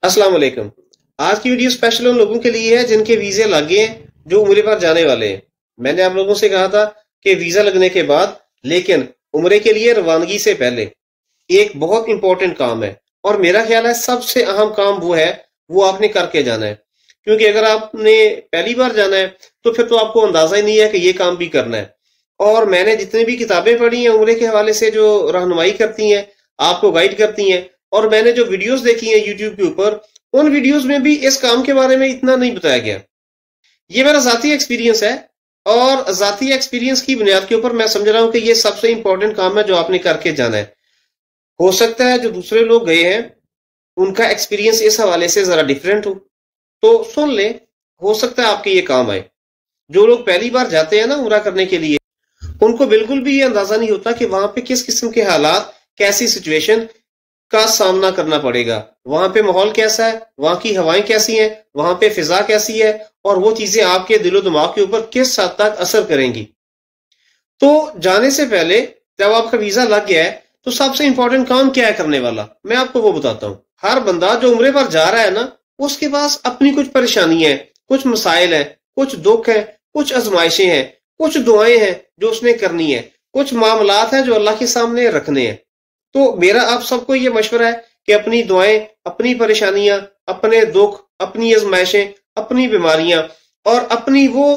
السلام علیکم۔ آج کی ویڈیو اسپیشل ان لوگوں کے لیے ہے جن کے ویزے لگے ہیں، جو عمرے پر جانے والے ہیں۔ میں نے آپ لوگوں سے کہا تھا کہ ویزا لگنے کے بعد، لیکن عمرے کے لیے روانگی سے پہلے ایک بہت امپورٹنٹ کام ہے، اور میرا خیال ہے سب سے اہم کام وہ ہے، وہ آپ نے کر کے جانا ہے۔ کیونکہ اگر آپ نے پہلی بار جانا ہے تو پھر تو آپ کو اندازہ ہی نہیں ہے کہ یہ کام بھی کرنا ہے۔ اور میں نے جتنی بھی کتابیں پڑھی ہیں عمرے کے حوالے سے، جو رہنمائی کرتی ہیں، آپ کو گائیڈ کرتی ہیں، اور میں نے جو ویڈیوز دیکھی ہیں یوٹیوب کے اوپر، ان ویڈیوز میں بھی اس کام کے بارے میں اتنا نہیں بتایا گیا۔ یہ میرا ذاتی ایکسپیرینس ہے، اور ذاتی ایکسپیرینس کی بنیاد کے اوپر میں سمجھ رہا ہوں کہ یہ سب سے امپورٹنٹ کام ہے جو آپ نے کر کے جانا ہے۔ ہو سکتا ہے جو دوسرے لوگ گئے ہیں ان کا ایکسپیرینس اس حوالے سے ذرا ڈیفرنٹ ہو، تو سن لیں، ہو سکتا ہے آپ کے یہ کام آئے۔ جو لوگ پہلی بار جاتے ہیں نا عمرہ کرنے کے لیے، ان کو بالکل بھی یہ اندازہ نہیں ہوتا کہ وہاں پہ کس قسم کے حالات، کیسی سچویشن کا سامنا کرنا پڑے گا، وہاں پہ ماحول کیسا ہے، وہاں کی ہوائیں کیسی ہیں، وہاں پہ فضا کیسی ہے، اور وہ چیزیں آپ کے دل و دماغ کے اوپر کس حد تک اثر کریں گی۔ تو جانے سے پہلے جب آپ کا ویزا لگ گیا ہے تو سب سے امپورٹنٹ کام کیا ہے کرنے والا، میں آپ کو وہ بتاتا ہوں۔ ہر بندہ جو عمرے پر جا رہا ہے نا، اس کے پاس اپنی کچھ پریشانیاں ہیں، کچھ مسائل ہیں، کچھ دکھ ہیں، کچھ آزمائشیں ہیں، کچھ دعائیں ہیں جو اس نے کرنی ہے، کچھ معاملات ہیں جو اللہ کے سامنے رکھنے ہیں۔ تو میرا آپ سب کو یہ مشورہ ہے کہ اپنی دعائیں، اپنی پریشانیاں، اپنے دکھ، اپنی آزمائشیں، اپنی بیماریاں، اور اپنی وہ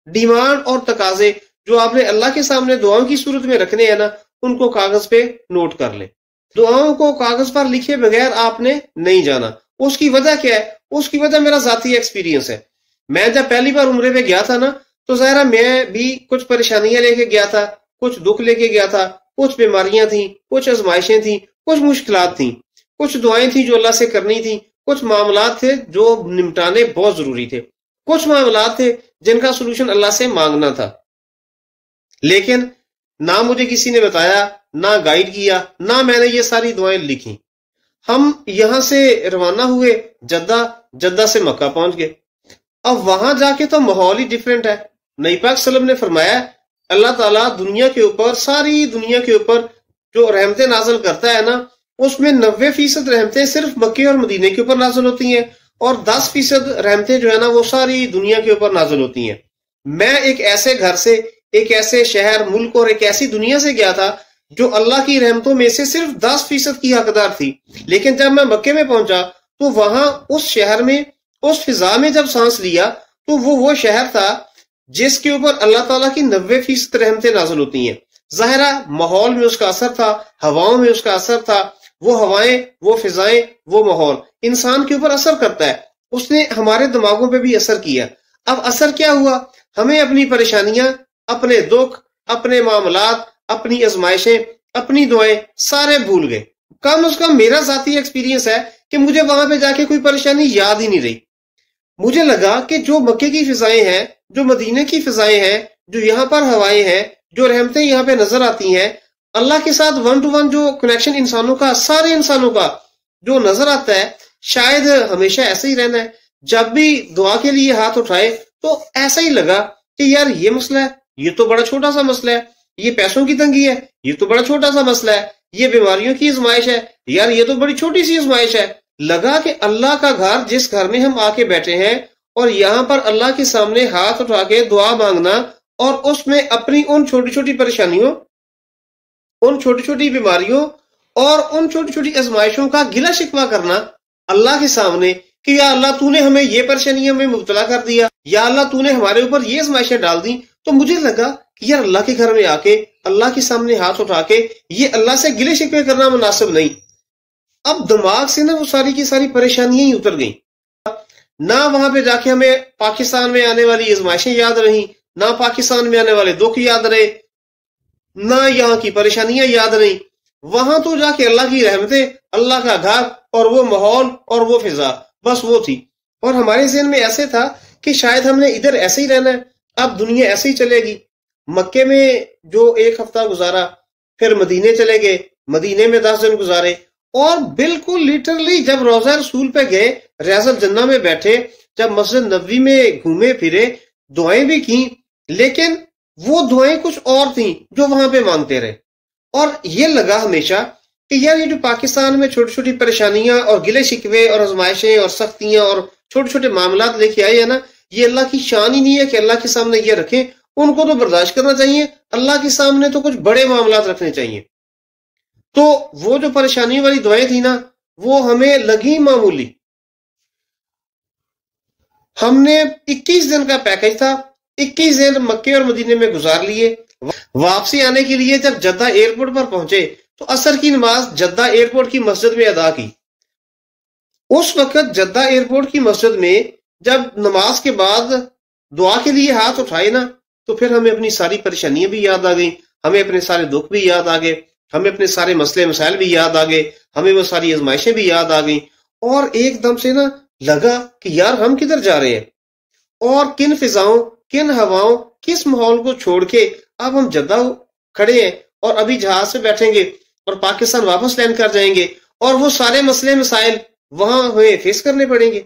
ڈیمانڈ اور تقاضے جو آپ نے اللہ کے سامنے دعاؤں کی صورت میں رکھنے ہیں نا، ان کو کاغذ پہ نوٹ کر لیں۔ دعاؤں کو کاغذ پر لکھے بغیر آپ نے نہیں جانا۔ اس کی وجہ کیا ہے؟ اس کی وجہ میرا ذاتی ایکسپیرینس ہے۔ میں جب پہلی بار عمرے پہ گیا تھا نا، تو ظاہر میں بھی کچھ پریشانیاں لے کے گیا تھا، کچھ دکھ لے کے گیا تھا، کچھ بیماریاں تھیں، کچھ آزمائشیں تھیں، کچھ مشکلات تھیں، کچھ دعائیں تھیں جو اللہ سے کرنی تھیں، کچھ معاملات تھے جو نمٹانے بہت ضروری تھے، کچھ معاملات تھے جن کا سلوشن اللہ سے مانگنا تھا۔ لیکن نہ مجھے کسی نے بتایا، نہ گائیڈ کیا، نہ میں نے یہ ساری دعائیں لکھی۔ ہم یہاں سے روانہ ہوئے جدہ سے مکہ پہنچ گئے۔ اب وہاں جا کے تو ماحول ہی ڈیفرنٹ ہے۔ نبی پاک صلی اللہ علیہ وسلم نے فرمایا، اللہ تعالیٰ دنیا کے اوپر، ساری دنیا کے اوپر جو رحمتیں نازل کرتا ہے نا، اس میں 90% رحمتیں صرف مکے اور مدینے کے اوپر نازل ہوتی ہیں، اور 10% رحمتیں جو ہے نا وہ ساری دنیا کے اوپر نازل ہوتی ہیں۔ میں ایک ایسے گھر سے، ایک ایسے شہر، ملک اور ایک ایسی دنیا سے گیا تھا جو اللہ کی رحمتوں میں سے صرف 10% کی حقدار تھی۔ لیکن جب میں مکے میں پہنچا تو وہاں اس شہر میں، اس فضا میں جب سانس لیا، تو وہ شہر تھا جس کے اوپر اللہ تعالیٰ کی 90% رحمتیں نازل ہوتی ہیں۔ ظاہرہ ماحول میں اس کا اثر تھا، ہواؤں میں اس کا اثر تھا، وہ ہوائیں، وہ فضائیں، وہ ماحول انسان کے اوپر اثر کرتا ہے۔ اس نے ہمارے دماغوں پہ بھی اثر کیا۔ اب اثر کیا ہوا؟ ہمیں اپنی پریشانیاں، اپنے دکھ، اپنے معاملات، اپنی آزمائشیں، اپنی دعائیں سارے بھول گئے۔ کم از کم میرا ذاتی ایکسپیرینس ہے کہ مجھے وہاں پہ جا کے کوئی پریشانی یاد ہی نہیں رہی۔ مجھے لگا کہ جو مکے کی فضائیں ہیں، جو مدینے کی فضائیں ہیں، جو یہاں پر ہوائیں ہیں، جو رحمتیں یہاں پہ نظر آتی ہیں، اللہ کے ساتھ 1 to 1 جو کنیکشن انسانوں کا، سارے انسانوں کا جو نظر آتا ہے، شاید ہمیشہ ایسا ہی رہنا ہے۔ جب بھی دعا کے لیے ہاتھ اٹھائے تو ایسا ہی لگا کہ یار یہ مسئلہ ہے، یہ تو بڑا چھوٹا سا مسئلہ ہے، یہ پیسوں کی تنگی ہے، یہ تو بڑا چھوٹا سا مسئلہ ہے، یہ بیماریوں کی آزمائش ہے، یار یہ تو بڑی چھوٹی سی آزمائش ہے۔ لگا کہ اللہ کا گھر جس گھر میں ہم آ کے بیٹھے ہیں، اور یہاں پر اللہ کے سامنے ہاتھ اٹھا کے دعا مانگنا، اور اس میں اپنی ان چھوٹی چھوٹی پریشانیوں، ان چھوٹی چھوٹی بیماریوں اور ان چھوٹی چھوٹی آزمائشوں کا گلہ شکوہ کرنا اللہ کے سامنے کہ یا اللہ تو نے ہمیں یہ پریشانیوں میں مبتلا کر دیا، یا اللہ تو نے ہمارے اوپر یہ آزمائشیں ڈال دی۔ تو مجھے لگا کہ یار اللہ کے گھر میں آ کے، اللہ کے سامنے ہاتھ اٹھا کے یہ اللہ سے گلے شکوے کرنا مناسب نہیں۔ اب دماغ سے نا وہ ساری کی ساری پریشانیاں ہی اتر گئیں۔ نہ وہاں پہ جا کے ہمیں پاکستان میں آنے والی آزمائشیں یاد رہیں، نہ پاکستان میں آنے والے دکھ یاد رہے، نہ یہاں کی پریشانیاں یاد رہیں۔ وہاں تو جا کے اللہ کی رحمتیں، اللہ کا گھر اور وہ ماحول اور وہ فضا، بس وہ تھی۔ اور ہمارے ذہن میں ایسے تھا کہ شاید ہم نے ادھر ایسے ہی رہنا ہے، اب دنیا ایسے ہی چلے گی۔ مکے میں جو 1 ہفتہ گزارا، پھر مدینے چلے گئے، مدینے میں 10 دن گزارے، اور بالکل لیٹرلی جب روضہ رسول پہ گئے، ریاض الجنہ میں بیٹھے، جب مسجد نبوی میں گھومے پھرے، دعائیں بھی کی، لیکن وہ دعائیں کچھ اور تھیں جو وہاں پہ مانگتے رہے۔ اور یہ لگا ہمیشہ کہ یار یہ جو پاکستان میں چھوٹی چھوٹی پریشانیاں اور گلے شکوے اور آزمائشیں اور سختیاں اور چھوٹے چھوٹے معاملات لے کے آئے ہیں نا، یہ اللہ کی شان ہی نہیں ہے کہ اللہ کے سامنے یہ رکھیں. ان کو تو برداشت کرنا چاہیے، اللہ کے سامنے تو کچھ بڑے معاملات رکھنے چاہیے. تو وہ جو پریشانی والی دعائیں تھی نا، وہ ہمیں لگی معمولی. ہم نے 21 دن کا پیکج تھا، 21 دن مکے اور مدینے میں گزار لیے. واپسی آنے کے لیے جب جدہ ایئرپورٹ پر پہنچے تو عصر کی نماز جدہ ایئرپورٹ کی مسجد میں ادا کی. اس وقت جدہ ایئرپورٹ کی مسجد میں جب نماز کے بعد دعا کے لیے ہاتھ اٹھائے نا، تو پھر ہمیں اپنی ساری پریشانیاں بھی یاد آ گئیں، ہمیں اپنے سارے دکھ بھی یاد آ گئے، ہمیں اپنے سارے مسئلے مسائل بھی یاد آ گئے، ہمیں وہ ساری آزمائشیں بھی یاد آ گئیں. اور ایک دم سے نا لگا کہ یار ہم کدھر جا رہے ہیں، اور کن فضاؤں، کن ہواؤں، کس ماحول کو چھوڑ کے اب ہم جدہ کھڑے ہیں، اور ابھی جہاز سے بیٹھیں گے اور پاکستان واپس لینڈ کر جائیں گے، اور وہ سارے مسئلے مسائل وہاں ہمیں فیس کرنے پڑیں گے.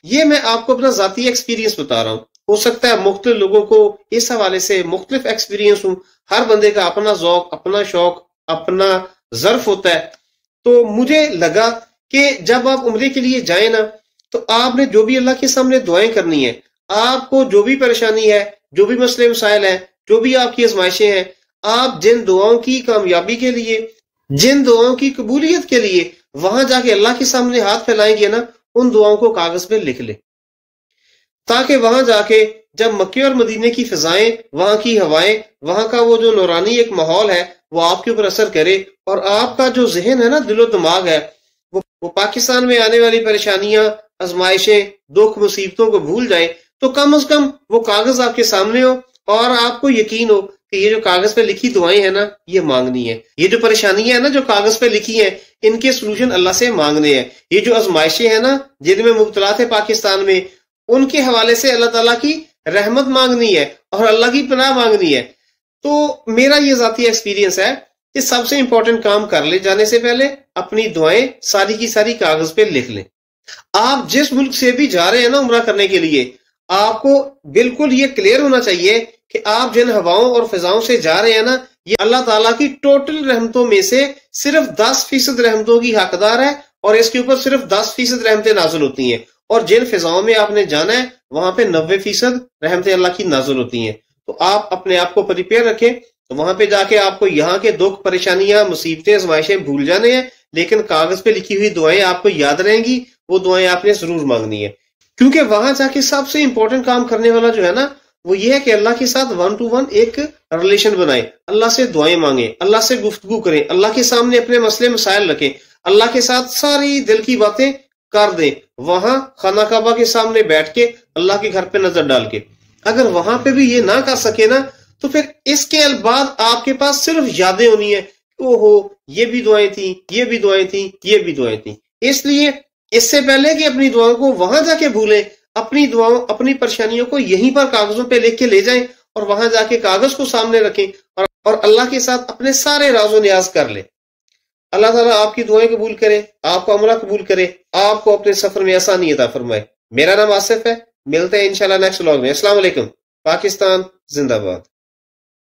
یہ میں آپ کو اپنا ذاتی ایکسپیرینس بتا رہا ہوں. ہو سکتا ہے مختلف لوگوں کو اس حوالے سے مختلف ایکسپیرینس ہوں، ہر بندے کا اپنا ذوق، اپنا شوق، اپنا ظرف ہوتا ہے. تو مجھے لگا کہ جب آپ عمرے کے لیے جائیں نا، تو آپ نے جو بھی اللہ کے سامنے دعائیں کرنی ہیں، آپ کو جو بھی پریشانی ہے، جو بھی مسئلے مسائل ہیں، جو بھی آپ کی آزمائشیں ہیں، آپ جن دعاؤں کی کامیابی کے لیے، جن دعاؤں کی قبولیت کے لیے وہاں جا کے اللہ کے سامنے ہاتھ پھیلائیں گے نا، ان دعاؤں کو کاغذ پہ لکھ لیں، تاکہ وہاں جا کے جب مکے اور مدینے کی فضائیں، وہاں کی ہوائیں، وہاں کا وہ جو نورانی ایک ماحول ہے، وہ آپ کے اوپر اثر کرے، اور آپ کا جو ذہن ہے نا، دل و دماغ ہے، وہ پاکستان میں آنے والی پریشانیاں، آزمائشیں، دکھ مصیبتوں کو بھول جائے. تو کم از کم وہ کاغذ آپ کے سامنے ہو، اور آپ کو یقین ہو کہ یہ جو کاغذ پہ لکھی دعائیں ہیں نا، یہ مانگنی ہے. یہ جو پریشانیاں ہیں نا جو کاغذ پہ لکھی ہیں، ان کے سلوشن اللہ سے مانگنے ہیں. یہ جو آزمائشیں ہیں نا جن میں مبتلا تھے پاکستان میں، ان کے حوالے سے اللہ تعالیٰ کی رحمت مانگنی ہے اور اللہ کی پناہ مانگنی ہے. تو میرا یہ ذاتی ایکسپیرینس ہے کہ سب سے امپورٹنٹ کام کر لے جانے سے پہلے اپنی دعائیں ساری کی ساری کاغذ پہ لکھ لیں. آپ جس ملک سے بھی جا رہے ہیں نا عمرہ کرنے کے لیے، آپ کو بالکل یہ کلیئر ہونا چاہیے کہ آپ جن ہواؤں اور فضاؤں سے جا رہے ہیں نا، یہ اللہ تعالیٰ کی ٹوٹل رحمتوں میں سے صرف 10% رحمتوں کی حقدار ہے، اور اس کے اوپر صرف 10% رحمتیں نازل ہوتی ہیں. اور جن فضاؤں میں آپ نے جانا ہے وہاں پہ 90% رحمتیں اللہ کی نازل ہوتی ہیں. تو آپ اپنے آپ کو پریپیئر رکھیں. تو وہاں پہ جا کے آپ کو یہاں کے دکھ، پریشانیاں، مصیبتیں، آزمائشیں بھول جانے ہیں، لیکن کاغذ پہ لکھی ہوئی دعائیں آپ کو یاد رہیں گی. وہ دعائیں آپ نے ضرور مانگنی ہے، کیونکہ وہاں جا کے سب سے امپورٹنٹ کام کرنے والا جو ہے نا، وہ یہ ہے کہ اللہ کے ساتھ 1 to 1 ایک ریلیشن بنائیں، اللہ سے دعائیں مانگیں، اللہ سے گفتگو کریں، اللہ کے سامنے اپنے مسئلے مسائل رکھیں، اللہ کے ساتھ ساری دل کی باتیں کر دیں. وہاں خانہ کعبہ کے سامنے بیٹھ کے اللہ کے گھر پہ نظر ڈال کے. اگر وہاں پہ بھی یہ نہ کر سکے نا، تو پھر اس کے بعد آپ کے پاس صرف یادیں ہونی ہیں، او ہو یہ بھی دعائیں تھیں، یہ بھی دعائیں تھیں، یہ بھی دعائیں تھیں. اس لیے اس سے پہلے کہ اپنی دعاؤں کو وہاں جا کے بھولیں، اپنی دعاؤں، اپنی پریشانیوں کو یہیں پر کاغذوں پہ لکھ کے لے جائیں، اور وہاں جا کے کاغذ کو سامنے رکھیں، اور اللہ کے ساتھ اپنے سارے راز و نیاز کر لیں. اللہ تعالیٰ آپ کی دعائیں قبول کرے، آپ کا عمرہ قبول کرے، آپ کو اپنے سفر میں آسانی عطا فرمائے. میرا نام آصف ہے، ملتے ہیں انشاءاللہ نیکسٹ ولاگ میں. السلام علیکم. پاکستان زندہ باد.